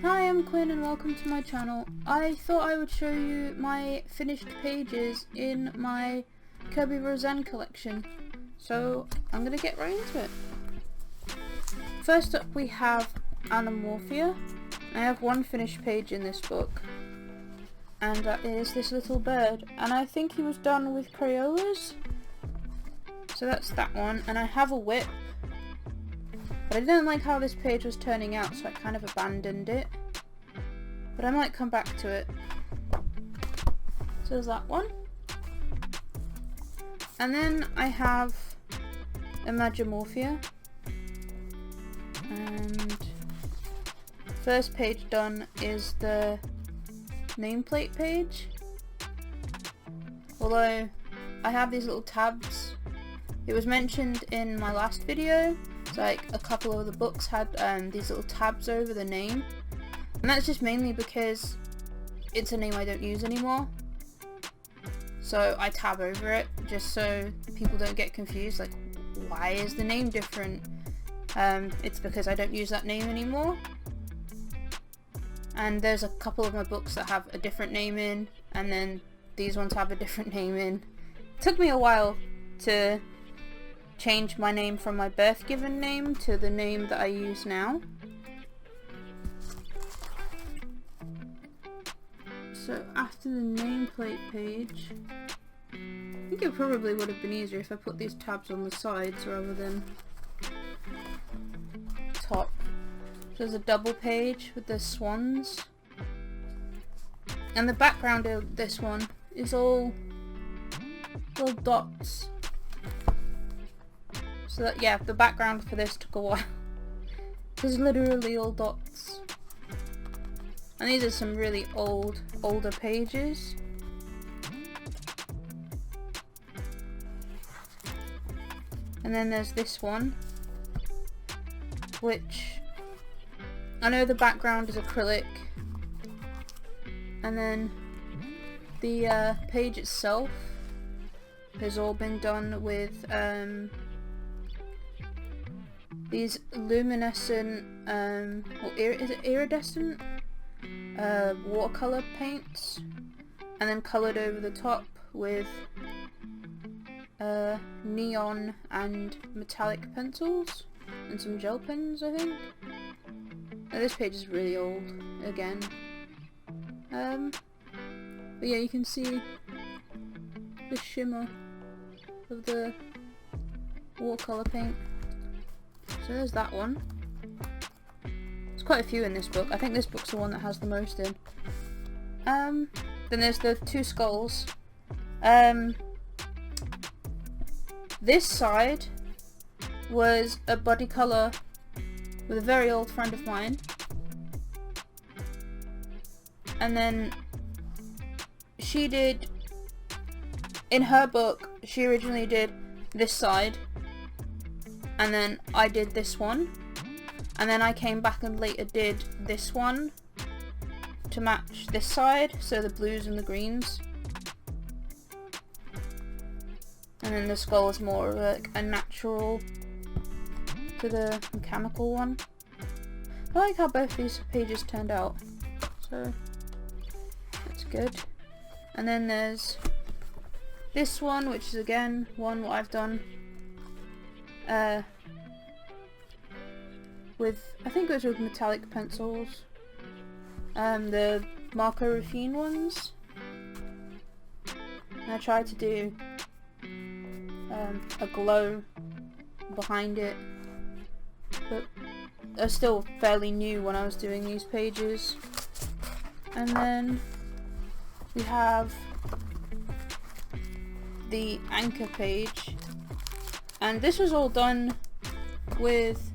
Hi, I'm Quinn and welcome to my channel. I thought I would show you my finished pages in my Kerby Rosanes collection. So I'm going to get right into it. First up we have Anamorphia. I have one finished page in this book, and that is this little bird, and I think he was done with Crayolas. So that's that one, and I have a whip. But I didn't like how this page was turning out, so I kind of abandoned it. But I might come back to it. So there's that one. And then I have Imagimorphia. And first page done is the nameplate page. Although I have these little tabs. It was mentioned in my last video. Like a couple of the books had these little tabs over the name, and that's just mainly because it's a name I don't use anymore, so I tab over it just so people don't get confused, like why is the name different. It's because I don't use that name anymore, and there's a couple of my books that have a different name in, and then these ones have a different name in. It took me a while to change my name from my birth given name to the name that I use now. So after the nameplate page, I think it probably would have been easier if I put these tabs on the sides rather than top. So there's a double page with the swans, and the background of this one is all little dots. So that, yeah, the background for this took a while. There's literally all dots. And these are some really older pages. And then there's this one, which I know the background is acrylic. And then the page itself has all been done with these luminescent, is it iridescent? Watercolor paints, and then coloured over the top with neon and metallic pencils and some gel pens, I think. Now, this page is really old again. But yeah, you can see the shimmer of the watercolor paint. So there's that one. There's quite a few in this book. I think this book's the one that has the most in. Then there's the two skulls. This side was a buddy colour with a very old friend of mine. And then she did, in her book, she originally did this side. And then I did this one, and then I came back and later did this one to match this side, so the blues and the greens. And then the skull is more like a natural to the mechanical one. I like how both these pages turned out, so that's good. And then there's this one, which is again one what I've done with, I think it was with metallic pencils, the Marco Ruffin ones. And I tried to do a glow behind it, but I was still fairly new when I was doing these pages. And then we have the anchor page. And this was all done with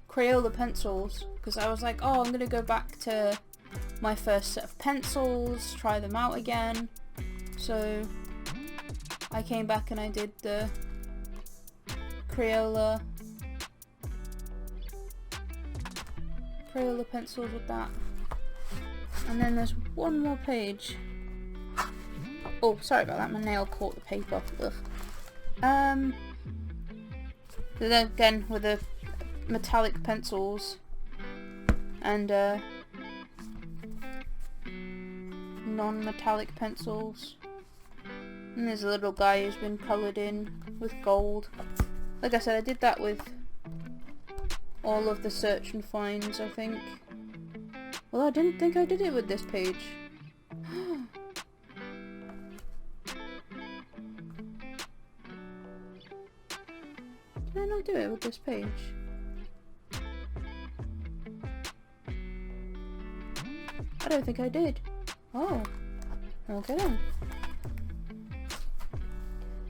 Crayola pencils, because I was like, oh, I'm going to go back to my first set of pencils, try them out again. So I came back and I did the Crayola pencils with that. And then there's one more page. Oh, sorry about that, my nail caught the paper. Ugh. Then again with the metallic pencils, and non-metallic pencils. And there's a little guy who's been coloured in with gold. Like I said, I did that with all of the search and finds, I think. Well, I didn't think I did it with this page. Did I not do it with this page? I don't think I did. Oh. Okay then.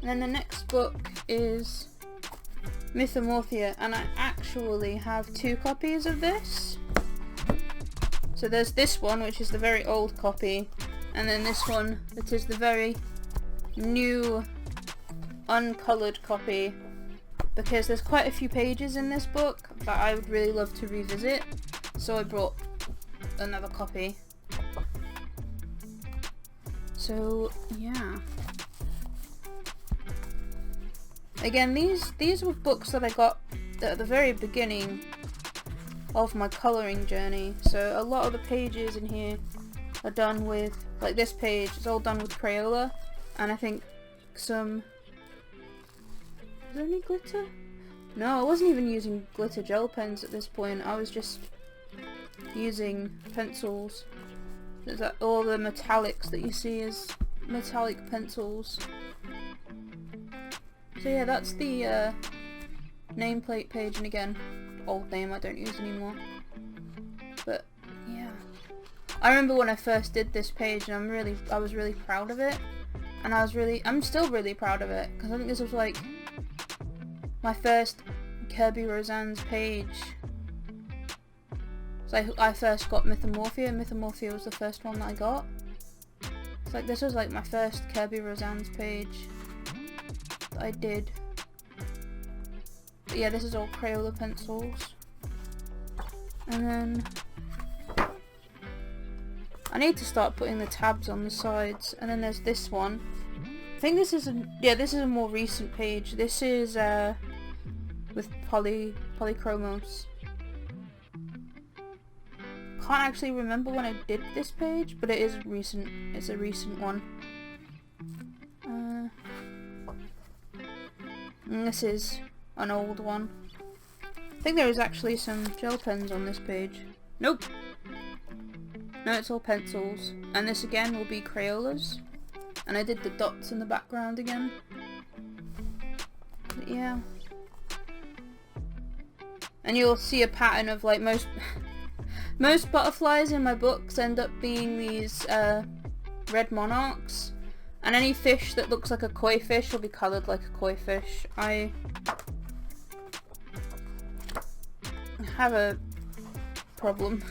And then the next book is Mythomorphia, and I actually have 2 copies of this. So there's this one, which is the very old copy, and then this one, that is the very new, uncoloured copy, because there's quite a few pages in this book that I would really love to revisit, so I brought another copy. So, yeah. Again, these were books that I got at the very beginning of my colouring journey, so a lot of the pages in here are done with, like this page, it's all done with Crayola, and I think some... Is there any glitter? No, I wasn't even using glitter gel pens at this point, I was just using pencils. There's like all the metallics that you see as metallic pencils. So yeah, that's the nameplate page, and again, old name I don't use anymore. But yeah, I remember when I first did this page, and I was really proud of it, and I'm still really proud of it, because I think this was like my first Kerby Rosanes page. So I first got Mythomorphia, and Mythomorphia was the first one that I got. It's like this was like my first Kerby Rosanes page that I did. But yeah, this is all Crayola pencils. And then I need to start putting the tabs on the sides. And then there's this one. I think this is a more recent page. This is with polychromos. Can't actually remember when I did this page, but it is recent. It's a recent one. And this is an old one. I think there is actually some gel pens on this page. Nope. No, it's all pencils. And this again will be Crayolas. And I did the dots in the background again. But yeah. And you'll see a pattern of like most butterflies in my books end up being these red monarchs. And any fish that looks like a koi fish will be coloured like a koi fish. I have a problem.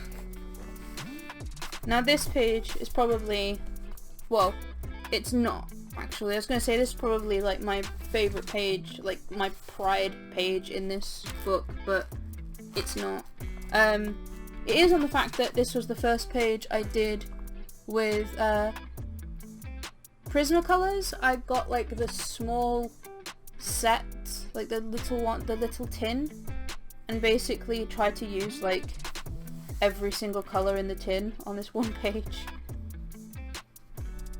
Now this page is probably, well, it's not actually. I was going to say this is probably like my favourite page, like my pride page in this book, but it's not. It is on the fact that this was the first page I did with Prismacolors. I got like the small set, like the little tin, and basically tried to use like every single colour in the tin on this one page.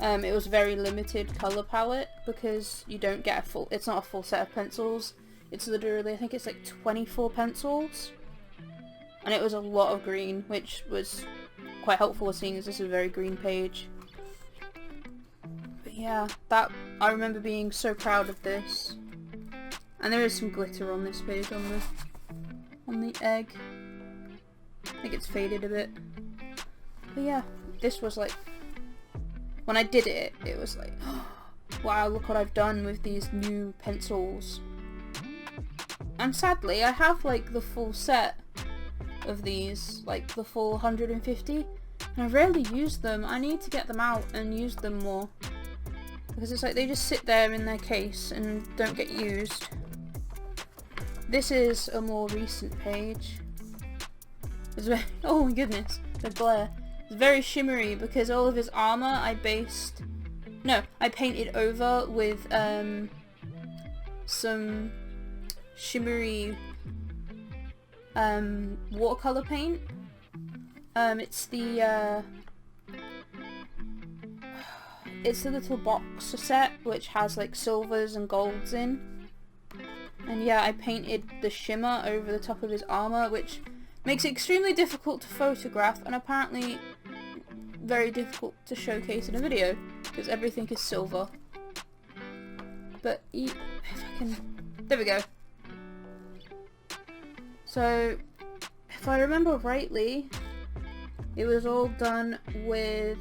It was very limited colour palette because you don't get a full, it's not a full set of pencils. It's literally, I think it's like 24 pencils. And it was a lot of green, which was quite helpful seeing as this is a very green page. But yeah, I remember being so proud of this. And there is some glitter on this page, on the egg. I think it's faded a bit. But yeah, this was like, when I did it, it was like, oh, wow, look what I've done with these new pencils. And sadly, I have like the full set of these, like the full 150, and I rarely use them. I need to get them out and use them more, because it's like they just sit there in their case and don't get used. This is a more recent page. It's very, oh my goodness, the glare. It's very shimmery because all of his armor I painted over with some shimmery watercolor paint. It's the it's a little box set which has like silvers and golds in. And yeah, I painted the shimmer over the top of his armor, which makes it extremely difficult to photograph and apparently very difficult to showcase in a video because everything is silver. But if I can, there we go. So if I remember rightly, it was all done with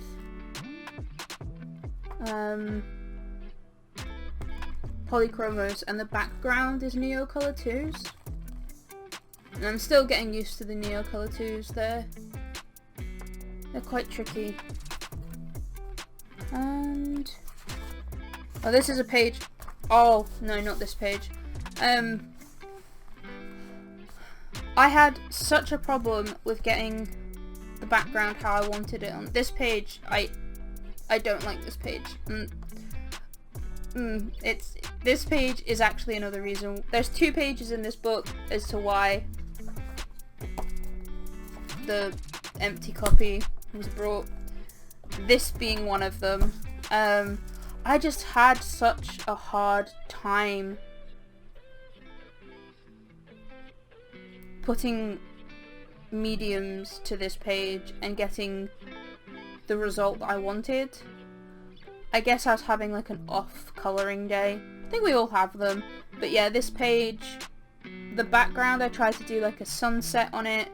polychromos, and the background is Neocolor 2s. And I'm still getting used to the Neocolor 2s. They're quite tricky. And oh, this is a page. Oh no, not this page. I had such a problem with getting the background how I wanted it on this page. I don't like this page. This page is actually another reason. There's 2 pages in this book as to why the empty copy was brought. This being one of them. I just had such a hard time putting mediums to this page and getting the result that I wanted. I guess I was having like an off colouring day. I think we all have them. But yeah, this page, the background, I tried to do like a sunset on it,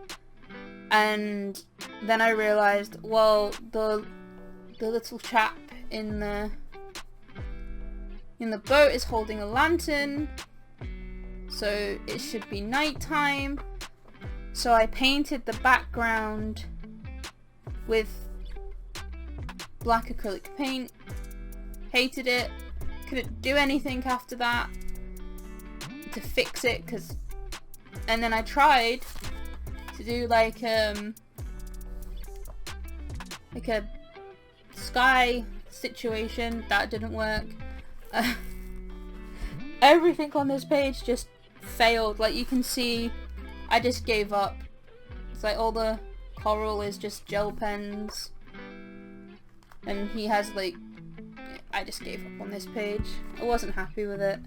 and then I realised, well, the little chap in the boat is holding a lantern, so it should be nighttime. So I painted the background with black acrylic paint. Hated it. Couldn't do anything after that to fix it, and then I tried to do like a sky situation. That didn't work. Everything on this page just failed. Like you can see, I just gave up. It's like all the coral is just gel pens, and he has like, I just gave up on this page. I wasn't happy with it.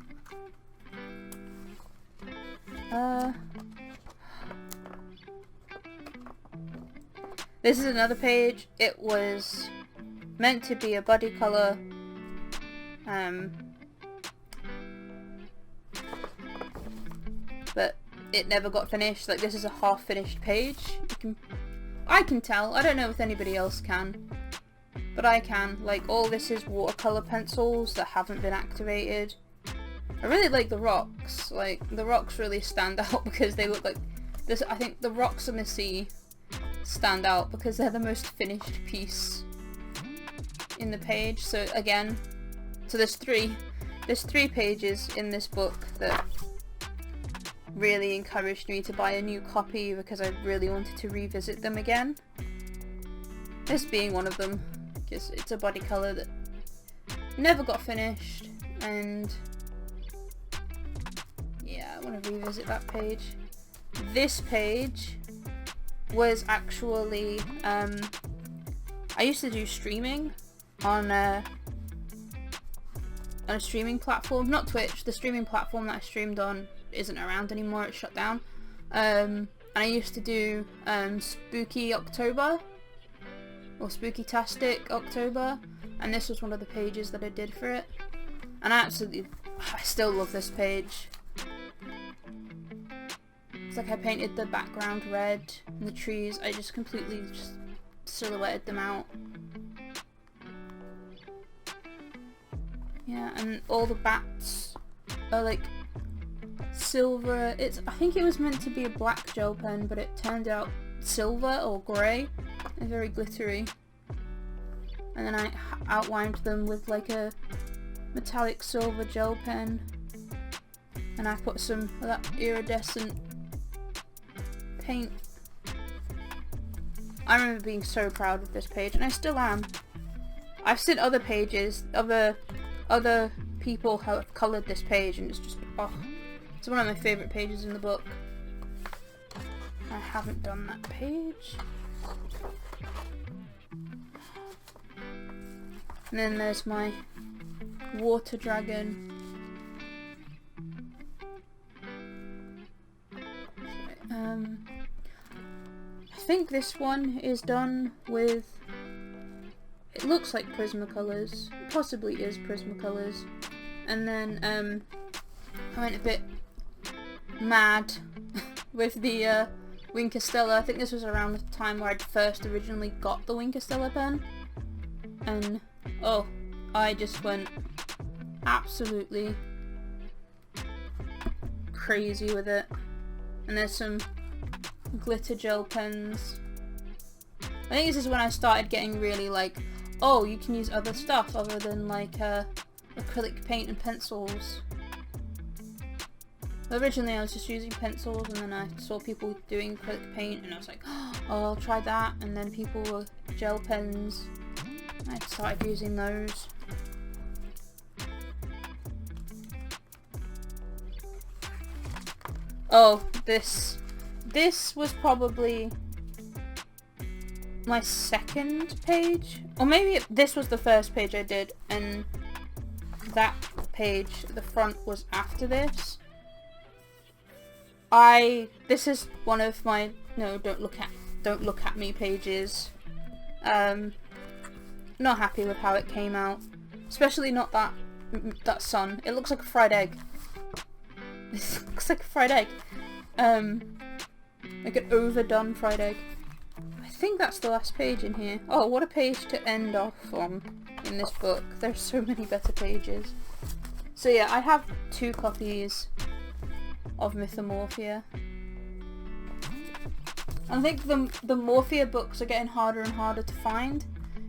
This is another page. It was meant to be a body colour. But it never got finished. Like, this is a half finished page. I can tell. I don't know if anybody else can, but I can. Like, all this is watercolour pencils that haven't been activated. I really like the rocks. Like, the rocks really stand out because they look like this. I think the rocks in the sea stand out because they're the most finished piece in the page. So again, so there's three pages in this book that really encouraged me to buy a new copy because I really wanted to revisit them again. This being one of them, because it's a body colour that never got finished, and yeah, I want to revisit that page. This page was actually, I used to do streaming on a streaming platform, not Twitch. The streaming platform that I streamed on isn't around anymore, it's shut down. And I used to do Spooky October, or Spooky-tastic October, and this was one of the pages that I did for it. And I still love this page. It's like I painted the background red and the trees, I just completely just silhouetted them out. Yeah, and all the bats are like silver. I think it was meant to be a black gel pen, but it turned out silver or grey and very glittery. And then I outlined them with like a metallic silver gel pen, and I put some of that iridescent paint. I remember being so proud of this page, and I still am. I've seen other pages, other people have coloured this page, and it's just, oh, it's one of my favourite pages in the book. I haven't done that page. And then there's my water dragon. I think this one is done with, it looks like Prismacolors, possibly is Prismacolors. And then I went a bit mad with the Wink Stella. I think this was around the time where I'd first originally got the Wink Stella pen. And oh, I just went absolutely crazy with it. And there's some glitter gel pens. I think this is when I started getting really like, oh, you can use other stuff other than like acrylic paint and pencils. Originally I was just using pencils, and then I saw people doing acrylic paint and I was like, oh, I'll try that. And then people were gel pens. I started using those. Oh, this was probably my second page, or maybe this was the first page I did, and that page, the front, was after this. This is one of my don't look at me pages. Not happy with how it came out, especially not that sun. It looks like a fried egg. This looks like a fried egg. Like an overdone fried egg. I think that's the last page in here. Oh, what a page to end off on in this book. There's so many better pages. So yeah, I have 2 copies of Mythomorphia. I think the Morphia books are getting harder and harder to find,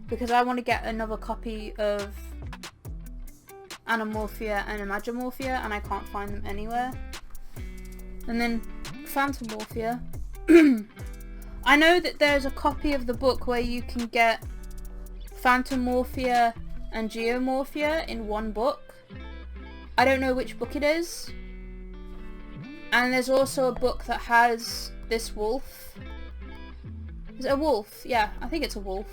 because I want to get another copy of Animorphia and Imagimorphia, and I can't find them anywhere. And then Phantomorphia. I know that there's a copy of the book where you can get Phantomorphia and Geomorphia in one book. I don't know which book it is. And there's also a book that has this wolf. Is it a wolf? Yeah, I think it's a wolf.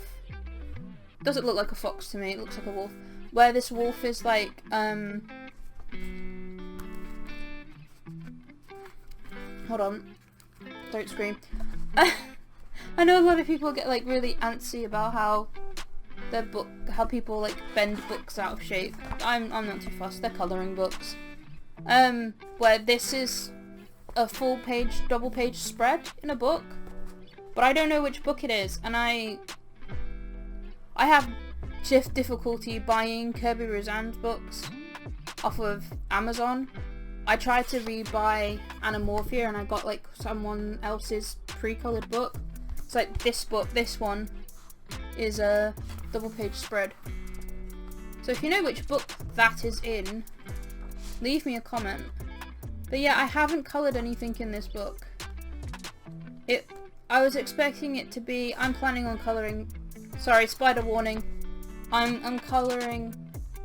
Doesn't look like a fox to me, it looks like a wolf. Where this wolf is like, hold on, don't scream. I know a lot of people get like really antsy about how how people like bend books out of shape. I'm not too fussed, they're colouring books. Where this is a full page, double page spread in a book, but I don't know which book it is, and I have difficulty buying Kerby Rosanes books off of Amazon. I tried to rebuy Animorphia and I got like someone else's pre-coloured book. It's like this book, this one is a double page spread. So if you know which book that is in, leave me a comment. But yeah, I haven't coloured anything in this book. I was expecting it to be, I'm planning on colouring, sorry, spider warning, I'm colouring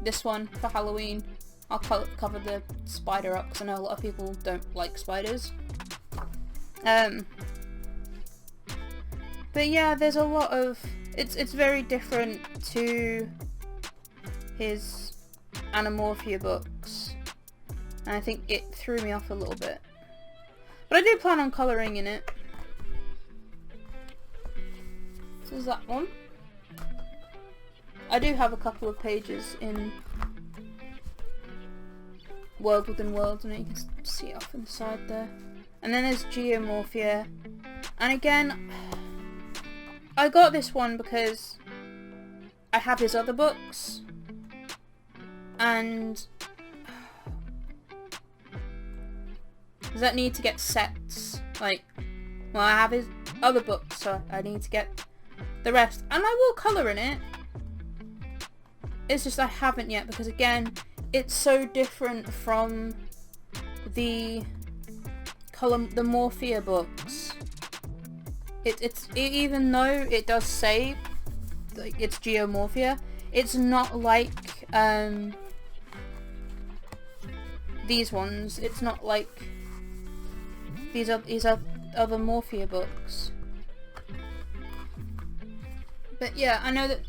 this one for Halloween. I'll cover the spider up because I know a lot of people don't like spiders. But yeah, there's a lot of, it's very different to his Animorphia books, and I think it threw me off a little bit. But I do plan on colouring in it. So is that one. I do have a couple of pages in World Within Worlds, and you can see it off in the side there. And then there's Geomorphia. And again, I got this one because I have his other books. And does that need to get sets? Like, well, I have his other books, so I need to get the rest. And I will colour in it. It's just I haven't yet because, again, it's so different from the Morphia books. Even though it does say like it's Geomorphia, it's not like these ones. It's not like these are other Morphia books. But yeah, I know that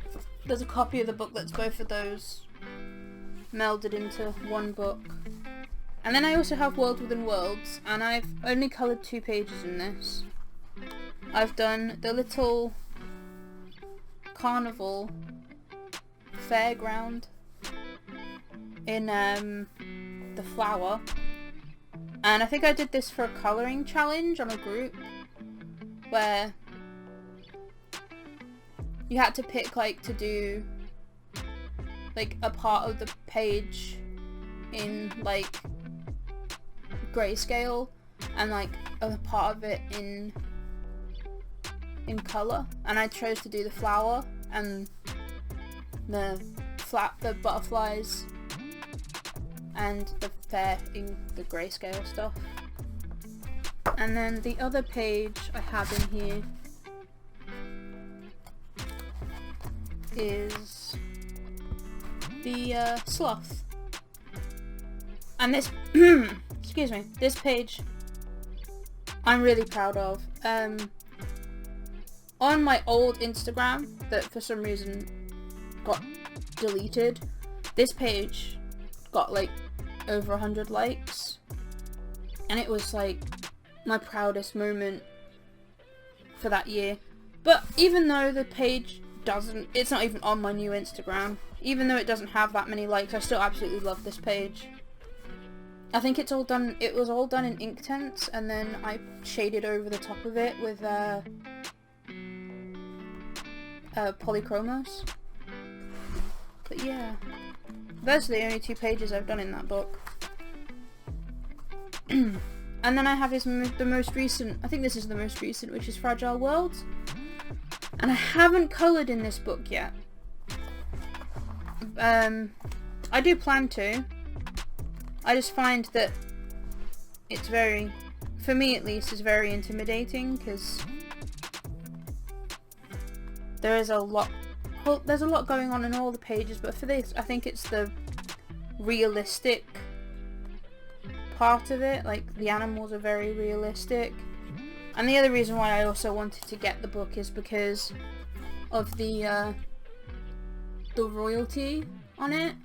there's a copy of the book that's both of those melded into one book. And then I also have World Within Worlds, and I've only coloured 2 pages in this. I've done the little carnival fairground in the flower, and I think I did this for a colouring challenge on a group where you had to pick like to do like a part of the page in like grayscale and like a part of it in colour, and I chose to do the flower and the butterflies and the fair in the grayscale stuff. And then the other page I have in here is the sloth. And this excuse me, this page I'm really proud of. On my old Instagram that for some reason got deleted, this page got like over 100 likes, and it was like my proudest moment for that year. But even though the page it's not even on my new Instagram, even though it doesn't have that many likes, I still absolutely love this page. I think it was all done in Inktense, and then I shaded over the top of it with polychromos. But yeah, those are the only 2 pages I've done in that book. And then I have the most recent, I think this is the most recent, which is Fragile Worlds. And I haven't coloured in this book yet. I do plan to. I just find that it's very, for me at least, is very intimidating, because there's a lot going on in all the pages, but for this I think it's the realistic part of it, like the animals are very realistic. And the other reason why I also wanted to get the book is because of the royalty on it.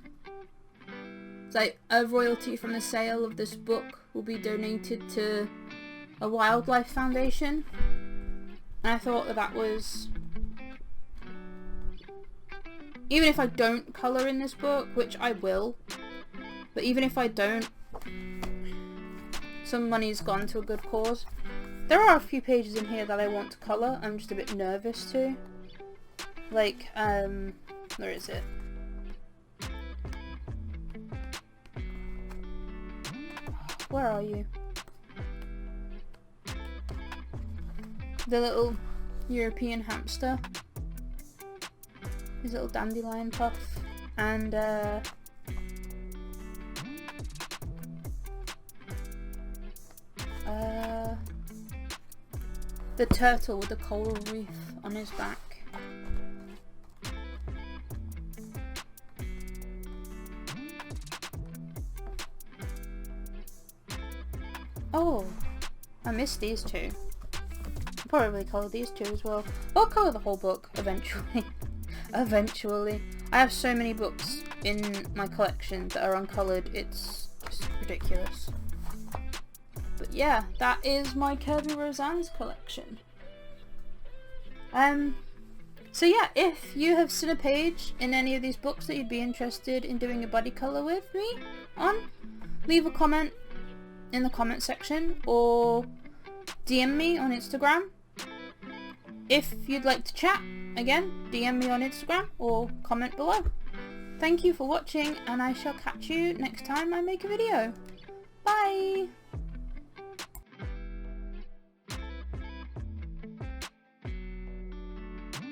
It's like a royalty from the sale of this book will be donated to a wildlife foundation, and I thought that was, even if I don't colour in this book, which I will, but even if I don't, some money's gone to a good cause. There are a few pages in here that I want to colour, I'm just a bit nervous to. Like, where is it? Where are you? The little European hamster. His little dandelion puff. And the turtle with the coral reef on his back. Oh, I missed these 2. I'll probably colour these 2 as well. I'll colour the whole book eventually. Eventually. I have so many books in my collection that are uncoloured, it's just ridiculous. But yeah, that is my Kerby Rosanes collection. So yeah, if you have seen a page in any of these books that you'd be interested in doing a buddy colour with me on, leave a comment in the comment section or DM me on Instagram. If you'd like to chat, again, DM me on Instagram or comment below. Thank you for watching, and I shall catch you next time I make a video. Bye!